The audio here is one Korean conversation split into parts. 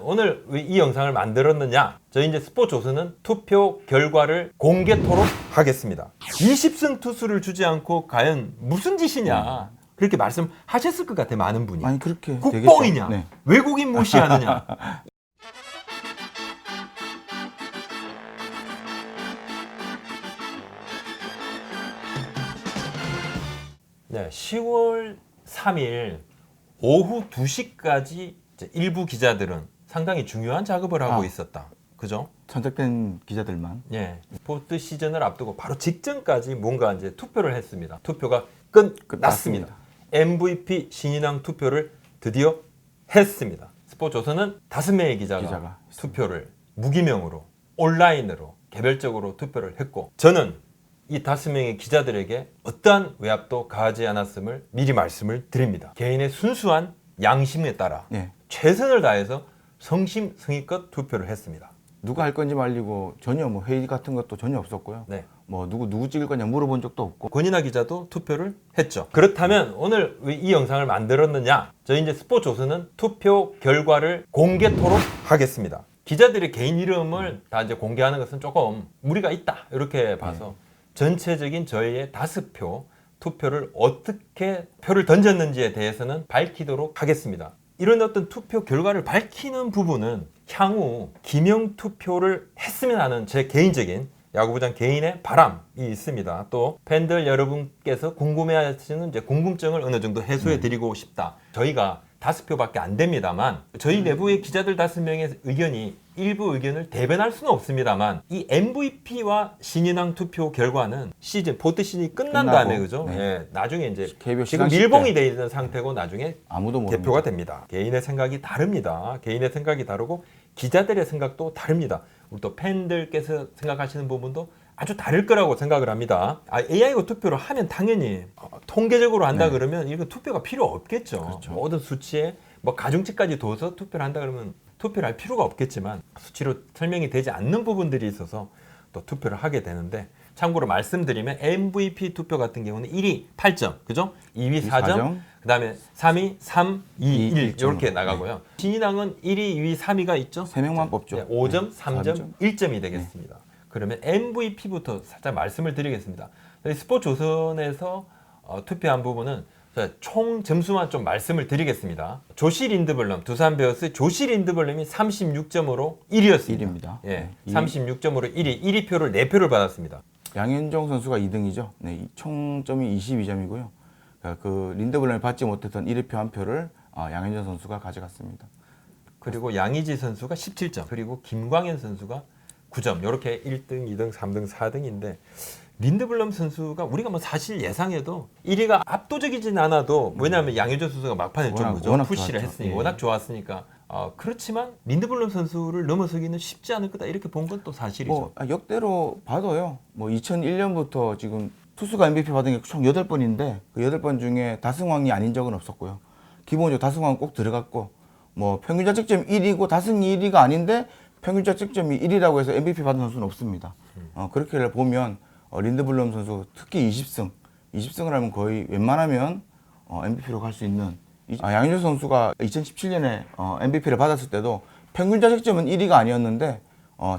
오늘 왜 이 영상을 만들었느냐? 저희 이제 스포츠조선은 투표 결과를 공개토록 하겠습니다. 20승 투수를 주지 않고 과연 무슨 짓이냐? 그렇게 말씀하셨을 것 같아, 많은 분이. 아니 그렇게 국뽕이냐? 되겠죠. 네. 외국인 무시하느냐? 네, 10월 3일 오후 2시까지 일부 기자들은 상당히 중요한 작업을 하고 있었다. 그죠? 선택된 기자들만. 예. 포스트 시즌을 앞두고 바로 직전까지 뭔가 이제 투표를 했습니다. 투표가 끝났습니다. MVP 신인왕 투표를 드디어 했습니다. 스포츠조선은 5명의 기자가 투표를 무기명으로 온라인으로 개별적으로 투표를 했고, 저는 이 5명의 기자들에게 어떠한 외압도 가하지 않았음을 미리 말씀을 드립니다. 개인의 순수한 양심에 따라 네. 최선을 다해서 성심성의껏 투표를 했습니다. 누가 할 건지 말리고 전혀 뭐 회의 같은 것도 전혀 없었고요. 네. 뭐 누구 찍을 거냐 물어본 적도 없고. 권인하 기자도 투표를 했죠. 그렇다면 오늘 왜 이 영상을 만들었느냐? 저희 이제 스포츠조선은 투표 결과를 공개토록 하겠습니다. 기자들의 개인 이름을 다 이제 공개하는 것은 조금 무리가 있다, 이렇게 봐서 전체적인 저희의 5표 투표를 어떻게 표를 던졌는지에 대해서는 밝히도록 하겠습니다. 이런 어떤 투표 결과를 밝히는 부분은 향후 기명 투표를 했으면 하는 제 개인적인 야구부장 개인의 바람이 있습니다. 또 팬들 여러분께서 궁금해하시는 이제 궁금증을 어느 정도 해소해 드리고 싶다. 저희가 5표밖에 안 됩니다만, 저희 내부의 기자들 5명의 의견이 일부 의견을 대변할 수는 없습니다만, 이 MVP와 신인왕 투표 결과는 시즌 포트 시즌이 끝난 다음에, 그죠? 네. 예, 나중에 이제 KBO 지금 시상식 밀봉이 때 돼 있는 상태고 나중에 아무도 모릅니다. 대표가 됩니다. 개인의 생각이 다릅니다. 개인의 생각이 다르고 기자들의 생각도 다릅니다. 우리 또 팬들께서 생각하시는 부분도 아주 다를 거라고 생각을 합니다. AI가 투표를 하면 당연히 통계적으로 한다 그러면 이거 투표가 필요 없겠죠. 그렇죠. 모든 수치에 뭐 가중치까지 둬서 투표를 한다 그러면 투표를 할 필요가 없겠지만, 수치로 설명이 되지 않는 부분들이 있어서 또 투표를 하게 되는데, 참고로 말씀드리면 MVP 투표 같은 경우는 1위 8점, 그죠? 2위 4점, 그 다음에 3위 3, 2, 1 이렇게 나가고요. 신인왕은 1위, 2위, 3위가 있죠? 3명만 뽑죠. 네, 5점, 3점, 4점. 1점이 되겠습니다. 그러면 MVP부터 살짝 말씀을 드리겠습니다. 스포츠조선에서 투표한 부분은 총 점수만 좀 말씀을 드리겠습니다. 조시 린드블럼, 두산 베어스 조시 린드블럼이 36점으로 1위였습니다. 1위입니다. 예, 36점으로 1위 표를 4표를 받았습니다. 양현종 선수가 2등이죠. 네, 총점이 22점이고요. 그 린드블럼이 받지 못했던 1위표 한 표를 양현종 선수가 가져갔습니다. 그리고 양의지 선수가 17점, 그리고 김광현 선수가 9점. 이렇게 1등, 2등, 3등, 4등인데, 린드블럼 선수가 우리가 뭐 사실 예상해도 1위가 압도적이진 않아도, 왜냐하면 양현종 선수가 막판에 좀 워낙 푸시를 좋았죠. 했으니까, 예. 워낙 좋았으니까. 그렇지만 린드블럼 선수를 넘어서기는 쉽지 않을 거다, 이렇게 본 건 또 사실이죠. 뭐 역대로 봐도요. 뭐 2001년부터 지금 투수가 MVP 받은 게 총 8번인데 그 8번 중에 다승왕이 아닌 적은 없었고요. 기본적으로 다승왕은 꼭 들어갔고, 뭐 평균 자책점 1위고 다승 1위가 아닌데 평균 자책점이 1위라고 해서 MVP 받은 선수는 없습니다. 그렇게 보면 린드블럼 선수 특히 20승을 하면 거의 웬만하면 MVP로 갈 수 있는, 양현종 선수가 2017년에 MVP를 받았을 때도 평균 자책점은 1위가 아니었는데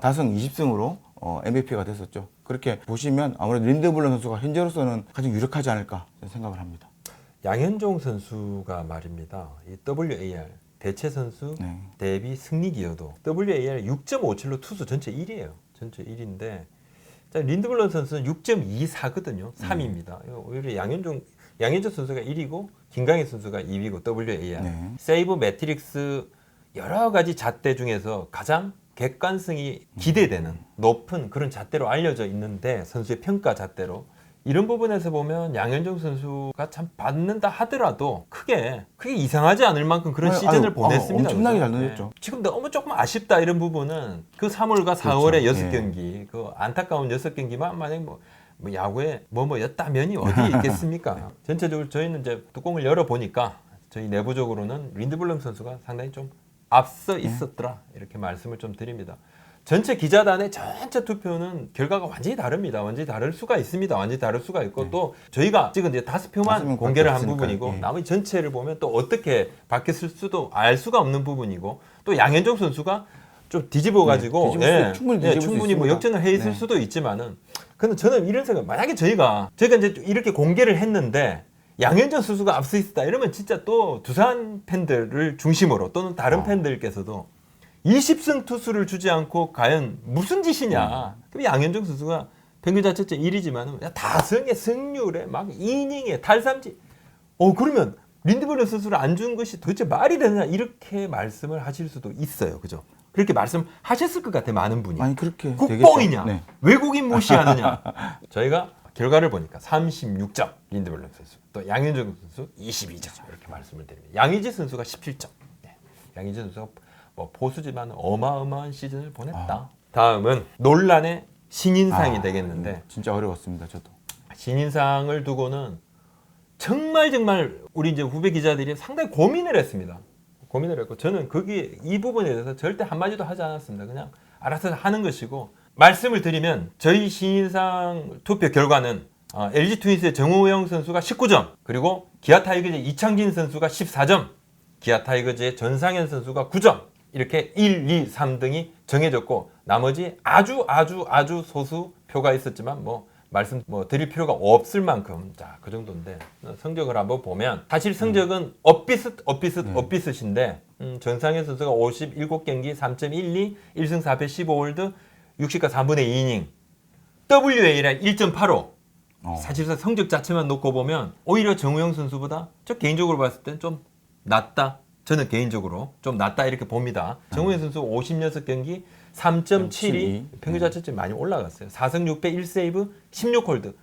다승 20승으로 MVP가 됐었죠. 그렇게 보시면 아무래도 린드블럼 선수가 현재로서는 가장 유력하지 않을까 생각을 합니다. 양현종 선수가 말입니다. 이 WAR 대체 선수 대비 승리 기여도 WAR 6.57로 투수 전체 1위예요. 전체 1위인데 린드블럼 선수는 6.24거든요. 3위입니다. 오히려 양현종 선수가 1위고 김강현 선수가 2위고 WAR. 세이브 매트릭스 여러 가지 잣대 중에서 가장 객관성이 기대되는 높은 그런 잣대로 알려져 있는데, 선수의 평가 잣대로 이런 부분에서 보면 양현종 선수가 참 받는다 하더라도 크게 이상하지 않을 만큼 그런 시즌을 보냈습니다. 엄청나게 잘 그죠? 던졌죠. 지금 너무 조금 아쉽다 이런 부분은 그 3월과 4월의 그렇죠. 6경기 그 안타까운 6경기만 만약 뭐 야구에 뭐였다면이 어디 있겠습니까? 전체적으로 저희는 이제 뚜껑을 열어 보니까 저희 내부적으로는 린드블럼 선수가 상당히 좀 앞서 있었더라, 이렇게 말씀을 좀 드립니다. 전체 기자단의 전체 투표는 결과가 완전히 다릅니다. 완전히 다를 수가 있습니다. 완전히 다를 수가 있고 또 저희가 지금 이제 5표만 공개를 한 부분이고 나머지 전체를 보면 또 어떻게 바뀌었을 수도 알 수가 없는 부분이고 또 양현종 선수가 좀 뒤집어 가지고 충분히 뭐 역전을 해 있을 수도 있지만은 근데 저는 이런 생각 만약에 저희가 이제 이렇게 공개를 했는데 양현종 선수가 앞서 있었다 이러면 진짜 또 두산 팬들을 중심으로 또는 다른 팬들께서도 20승 투수를 주지 않고 과연 무슨 짓이냐. 그럼 양현종 선수가 평균 자책점 1위지만 다승의 승률에 막 이닝에 탈삼진. 그러면 린드버그 선수를 안 준 것이 도대체 말이 되느냐 이렇게 말씀을 하실 수도 있어요. 그죠? 그렇게 말씀하셨을 것 같아요. 많은 분이. 아니 그렇게 국뽕이냐. 네. 외국인 무시하느냐. 저희가 결과를 보니까 36점 린드버그 선수. 또 양현종 선수 22점 이렇게 말씀을 드립니다. 양의지 선수가 17점. 네. 양의지 선수가 뭐 포수지만 어마어마한 시즌을 보냈다. 다음은 논란의 신인상이 되겠는데 진짜 어려웠습니다. 저도 신인상을 두고는 정말 우리 이제 후배 기자들이 상당히 고민을 했습니다. 고민을 했고 저는 이 부분에 대해서 절대 한마디도 하지 않았습니다. 그냥 알아서 하는 것이고 말씀을 드리면 저희 신인상 투표 결과는 LG 트윈스의 정우영 선수가 19점 그리고 기아 타이거즈의 이창진 선수가 14점 기아 타이거즈의 전상현 선수가 9점 이렇게 1, 2, 3등이 정해졌고 나머지 아주 소수 표가 있었지만 말씀 드릴 필요가 없을 만큼 그 정도인데 성적을 한번 보면 사실 성적은 엇비슷인데 전상현 선수가 57경기 3.12 1승 4패 15홀드 60과 3분의 2이닝 WA랑 1.85 사실상 성적 자체만 놓고 보면 오히려 정우영 선수보다 저 개인적으로 봤을 땐 좀 낫다. 저는 개인적으로 좀 낫다 이렇게 봅니다. 정우영 선수 56경기 3.72 평균 자책점이 많이 올라갔어요. 4승 6패 1세이브 16홀드.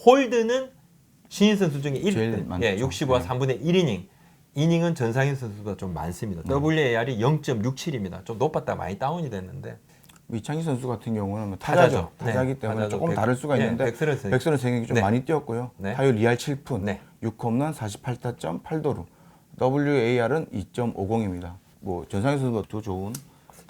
홀드는 신인 선수 중에 1등. 65와 3분의 1이닝. 이닝은 전상현 선수보다 좀 많습니다. WAR이 0.67입니다. 좀 높았다 많이 다운이 됐는데. 이창희 선수 같은 경우는 타자죠. 타자기 때문에 조금 다를 수가 있는데 백선은 생각이 좀 많이 뛰었고요. 타율 2할 7푼, 6홈런 48타점 8도루. WAR은 2.50입니다. 전상현 선수가 더 좋은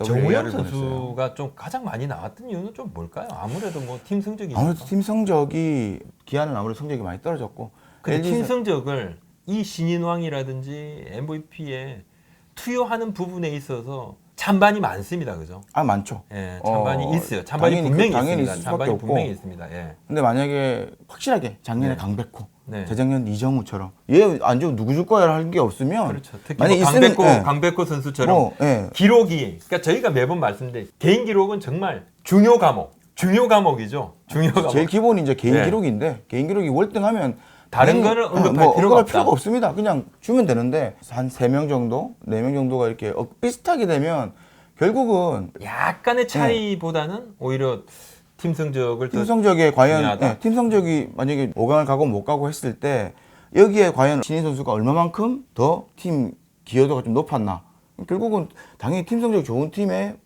정우영 선수가 좀 가장 많이 나왔던 이유는 좀 뭘까요? 아무래도 팀 성적이 아무래도 팀 성적이 기아는 아무래도 성적이 많이 떨어졌고 근데 팀 성적을 이 신인왕이라든지 MVP에 투여하는 부분에 있어서 찬반이 많습니다. 그죠? 많죠. 예, 찬반이 있어요. 찬반이 분명히 있습니다. 찬반이 분명히 있습니다. 예. 근데 만약에 확실하게 작년에 강백호, 재작년 이정우처럼 얘 안 주면 누구 줄 거야 할 게 없으면 그렇죠. 특히 강백호 선수처럼 기록이 그러니까 저희가 매번 말씀드린 개인 기록은 정말 중요 과목이죠. 중요 과목. 제일 기본이 이제 개인 기록인데 개인 기록이 월등하면 다른 거를 언급할 필요가 없습니다. 그냥 주면 되는데 한 3명 정도, 4명 정도가 이렇게 비슷하게 되면 결국은 약간의 차이보다는 오히려 팀 성적을 팀 성적에 과연 팀 성적이 만약에 5강을 가고 못 가고 했을 때 여기에 과연 신인 선수가 얼마만큼 더 팀 기여도가 좀 높았나? 결국은 당연히 팀 성적이 좋은 팀에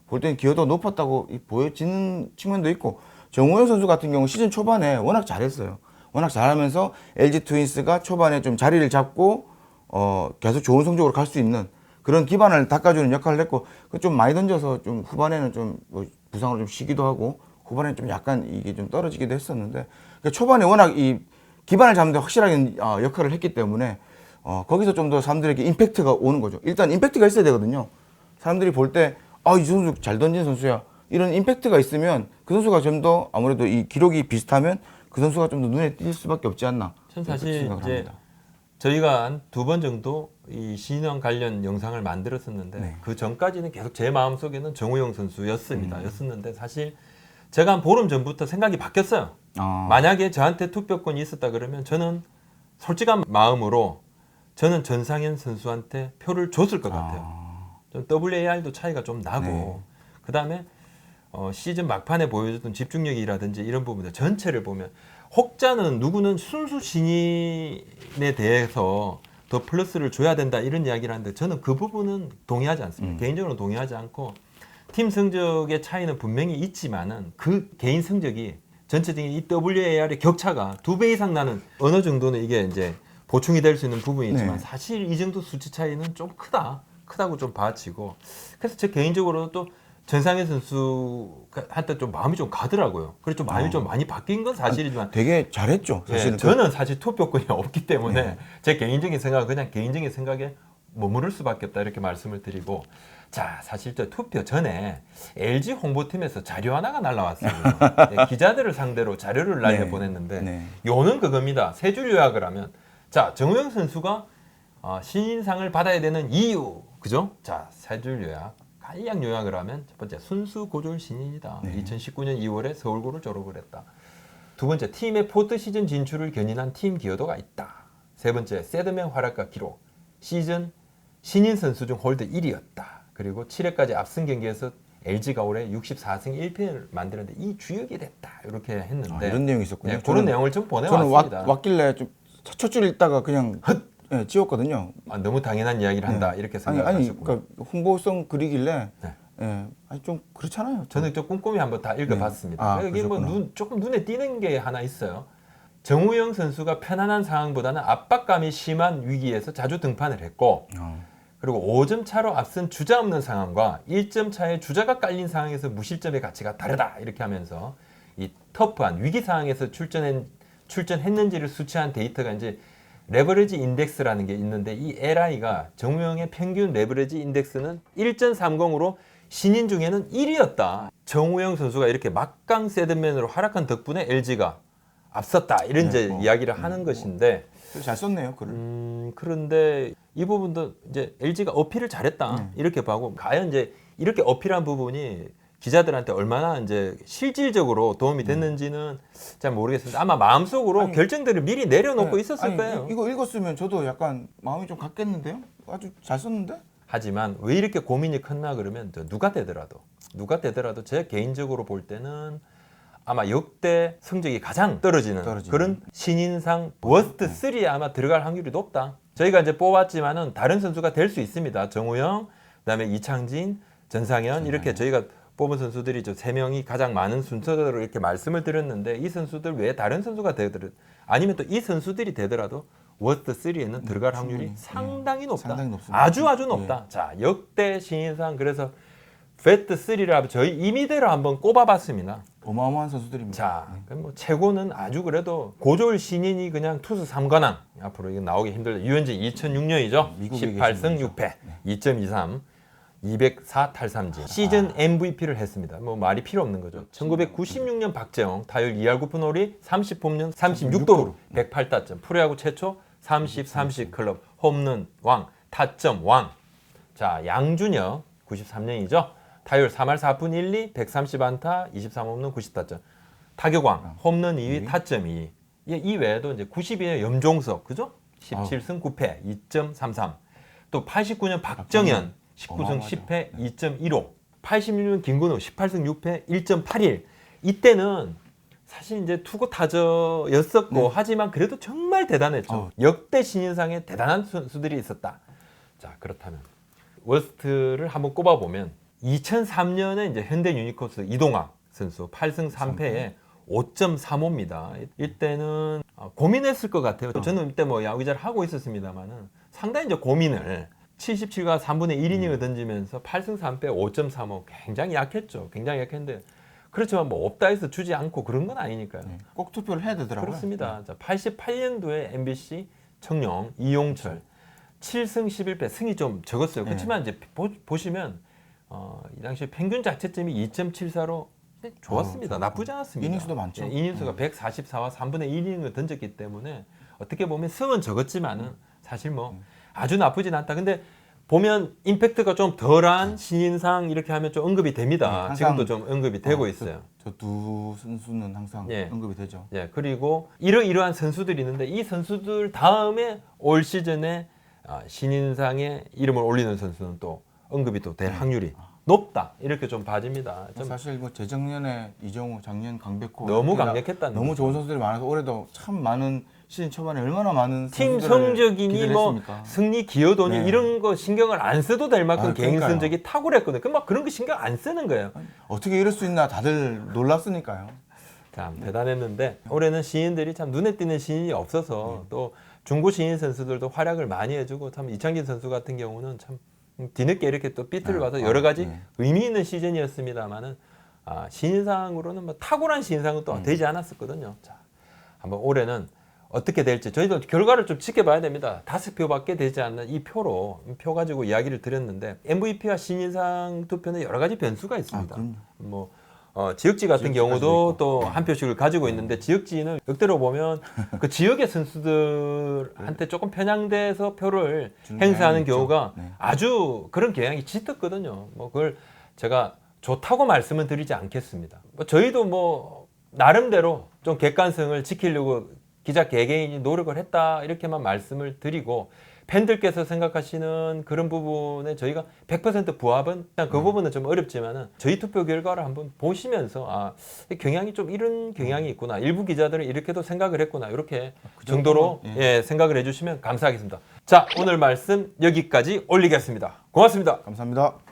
볼 때는 기여도가 높았다고 보여지는 측면도 있고 정우영 선수 같은 경우 시즌 초반에 워낙 잘했어요. 워낙 잘하면서 LG 트윈스가 초반에 좀 자리를 잡고 계속 좋은 성적으로 갈 수 있는 그런 기반을 닦아주는 역할을 했고 좀 많이 던져서 좀 후반에는 좀 부상으로 좀 쉬기도 하고 후반에는 좀 약간 이게 좀 떨어지기도 했었는데 그러니까 초반에 워낙 이 기반을 잡는 데 확실하게 역할을 했기 때문에 거기서 좀 더 사람들에게 임팩트가 오는 거죠. 일단 임팩트가 있어야 되거든요. 사람들이 볼 때 이 선수 잘 던진 선수야 이런 임팩트가 있으면 그 선수가 좀 더 아무래도 이 기록이 비슷하면 그 선수가 좀 더 눈에 띌 수밖에 없지 않나. 전 사실 이제 저희가 한 2번 정도 이 신인왕 관련 영상을 만들었었는데 그 전까지는 계속 제 마음속에는 정우영 선수였습니다. 였었는데 사실 제가 한 보름 전부터 생각이 바뀌었어요. 만약에 저한테 투표권이 있었다 그러면 저는 솔직한 마음으로 저는 전상현 선수한테 표를 줬을 것 같아요. 좀 WAR도 차이가 좀 나고 그다음에 시즌 막판에 보여줬던 집중력이라든지 이런 부분들 전체를 보면 혹자는 누구는 순수 신인에 대해서 더 플러스를 줘야 된다 이런 이야기를 하는데 저는 그 부분은 동의하지 않습니다. 개인적으로 동의하지 않고 팀 성적의 차이는 분명히 있지만은 그 개인 성적이 전체적인 이 WAR의 격차가 2배 이상 나는 어느 정도는 이게 이제 보충이 될 수 있는 부분이 있지만 사실 이 정도 수치 차이는 좀 크다고 좀 봐지고 그래서 제 개인적으로는 또 전상현 선수한테 좀 마음이 좀 가더라고요. 그래서 좀 마음이 좀 많이 바뀐 건 사실이지만 되게 잘했죠. 사실은 예, 저는 사실 투표권이 없기 때문에 제 개인적인 생각은 그냥 개인적인 생각에 머무를 수밖에 없다 이렇게 말씀을 드리고 자 사실 저 투표 전에 LG 홍보팀에서 자료 하나가 날라왔어요. 예, 기자들을 상대로 자료를 날려보냈는데 네. 요는 그겁니다. 세 줄 요약을 하면 자 정우영 선수가 신인상을 받아야 되는 이유 그죠? 자 세 줄 요약 간략 요약을 하면 첫 번째 순수 고졸 신인이다. 2019년 2월에 서울고를 졸업을 했다. 두 번째 팀의 포스트 시즌 진출을 견인한 팀 기여도가 있다. 세 번째 세드맨 활약과 기록 시즌 신인 선수 중 홀드 1위였다. 그리고 7회까지 앞선 경기에서 LG가 올해 64승 1패를 만드는데 이 주역이 됐다. 이렇게 했는데 이런 내용이 있었군요. 네, 그런 내용을 좀 저는 보내왔습니다. 왔길래 좀 첫 줄 읽다가 그냥 지웠거든요. 너무 당연한 이야기를 한다 이렇게 아니 생각하셨고 그러니까 홍보성 글이길래 네. 아니 좀 그렇잖아요. 저는 좀 꼼꼼히 한번 다 읽어봤습니다. 네. 여기 뭐 그러셨구나. 조금 눈에 띄는 게 하나 있어요. 정우영 선수가 편안한 상황보다는 압박감이 심한 위기에서 자주 등판을 했고 그리고 5점 차로 앞선 주자 없는 상황과 1점 차에 주자가 깔린 상황에서 무실점의 가치가 다르다 이렇게 하면서 이 터프한 위기 상황에서 출전했는지를 수치한 데이터가 이제 레버리지 인덱스라는 게 있는데 이 LI가 정우영의 평균 레버리지 인덱스는 1.30으로 신인 중에는 1위였다. 정우영 선수가 이렇게 막강 세드맨으로 활약한 덕분에 LG가 앞섰다 이런 이제 이야기를 하는 것인데 잘 썼네요 글을. 그런데 이 부분도 이제 LG가 어필을 잘했다 이렇게 보고 과연 이제 이렇게 어필한 부분이 기자들한테 얼마나 이제 실질적으로 도움이 됐는지는 잘 모르겠습니다. 아마 마음속으로 결정들을 미리 내려놓고 있었을 거예요. 이거 읽었으면 저도 약간 마음이 좀 갔겠는데요. 아주 잘 썼는데. 하지만 왜 이렇게 고민이 컸나 그러면 누가 되더라도 제 개인적으로 볼 때는 아마 역대 성적이 가장 떨어지는 그런 신인상 워스트 3에 아마 들어갈 확률이 높다. 저희가 이제 뽑았지만은 다른 선수가 될 수 있습니다. 정우영, 그다음에 이창진, 전상현 이렇게 저희가 뽑은 선수들이 저 3명이 가장 많은 순서대로 이렇게 말씀을 드렸는데 이 선수들 외에 다른 선수가 되더라도 아니면 또 이 선수들이 되더라도 워스트 3에는 들어갈 확률이 상당히 높다. 상당히 높습니다. 아주 높다. 자, 역대 신인상 그래서 배트 3를 저희 임의대로 한번 꼽아봤습니다. 어마어마한 선수들입니다. 자, 그럼 뭐 최고는 아주 그래도 고졸 신인이 그냥 투수 3관왕 앞으로 이거 나오기 힘들다. 유현진 2006년이죠. 미국에 18승 6패, 2.23, 204 탈삼진. 시즌 MVP를 했습니다. 뭐 말이 필요 없는 거죠. 1996년 박재홍 타율 2할 9푼 홀이 30홈런 36도루 108타점. 프로야구 최초 30 클럽 홈런 왕, 타점 왕. 자, 양준혁 93년이죠. 타율 3할 4푼 1리 130안타 23홈런 90타점. 타격왕 홈런 2위 타점 2위. 이 외에도 이제 92년 염종석 그죠? 17승 9패 2.33. 또 89년 박정현 19승 10패 2.15. 86년 김건우 18승 6패 1.81. 이때는 사실 이제 투고 타저였었고 하지만 그래도 정말 대단했죠. 역대 신인상에 대단한 선수들이 있었다. 자, 그렇다면 워스트를 한번 꼽아보면 2003년에 이제 현대 유니콘스 이동학 선수 8승 3패에 5.35입니다. 이때는 고민했을 것 같아요. 저는 이때 뭐 야구 기자를 하고 있었습니다만은 상당히 이제 고민을 77과 3분의 1이닝을 던지면서 8승 3패 5.35 굉장히 약했죠. 굉장히 약했는데 그렇지만 뭐 없다 해서 주지 않고 그런 건 아니니까요. 꼭 투표를 해야 되더라고요. 그렇습니다. 자, 88년도에 MBC 청룡 이용철 7승 11패 승이 좀 적었어요. 그렇지만 이제 보시면 이 당시 평균 자체점이 2.74로 좋았습니다. 나쁘지 않았습니다. 이닝수도 많죠. 이닝수가 144와 3분의 1이닝을 던졌기 때문에 어떻게 보면 승은 적었지만은 사실 뭐 아주 나쁘진 않다. 근데 보면 임팩트가 좀 덜한 신인상 이렇게 하면 좀 언급이 됩니다. 지금도 좀 언급이 되고 있어요. 저 두 선수는 항상 언급이 되죠. 예, 그리고 이러한 선수들이 있는데 이 선수들 다음에 올 시즌에 신인상에 이름을 올리는 선수는 또 언급이 또 될 확률이 높다. 이렇게 좀 봐집니다. 좀 사실 뭐 재작년에 이정우, 작년 강백호 너무 강력했다는 너무 거죠. 좋은 선수들이 많아서 올해도 참 많은 시즌 초반에 얼마나 많은 팀 선수들을 성적이니 기대를 뭐 했습니까? 승리 기여도니 이런 거 신경을 안 써도 될 만큼 개인 그러니까요. 성적이 탁월했거든요. 그럼 막 그런 거 신경 안 쓰는 거예요. 어떻게 이럴 수 있나 다들 놀랐으니까요. 참 대단했는데 올해는 신인들이 참 눈에 띄는 신인이 없어서 또 중고 신인 선수들도 활약을 많이 해주고 참 이창진 선수 같은 경우는 참 뒤늦게 이렇게 또 삐뚤을 봐서 여러 가지 네. 의미 있는 시즌이었습니다만은 신인상으로는 뭐 탁월한 신인상은 또 되지 않았었거든요. 자, 한번 올해는 어떻게 될지 저희도 결과를 좀 지켜봐야 됩니다. 5표밖에 되지 않는 이 표 가지고 이야기를 드렸는데 MVP와 신인상 투표는 여러 가지 변수가 있습니다. 뭐 지역지 같은 경우도 또 한 표씩을 가지고 있는데 지역지는 역대로 보면 그 지역의 선수들한테 조금 편향돼서 표를 행사하는 경우가 아주 그런 경향이 짙었거든요. 뭐 그걸 제가 좋다고 말씀은 드리지 않겠습니다. 뭐 저희도 뭐 나름대로 좀 객관성을 지키려고 기자 개개인이 노력을 했다 이렇게만 말씀을 드리고 팬들께서 생각하시는 그런 부분에 저희가 100% 부합은 그 부분은 좀 어렵지만은 저희 투표 결과를 한번 보시면서 경향이 좀 이런 경향이 있구나, 일부 기자들은 이렇게도 생각을 했구나, 이렇게 정도로 생각을 해주시면 감사하겠습니다. 자, 오늘 말씀 여기까지 올리겠습니다. 고맙습니다. 감사합니다.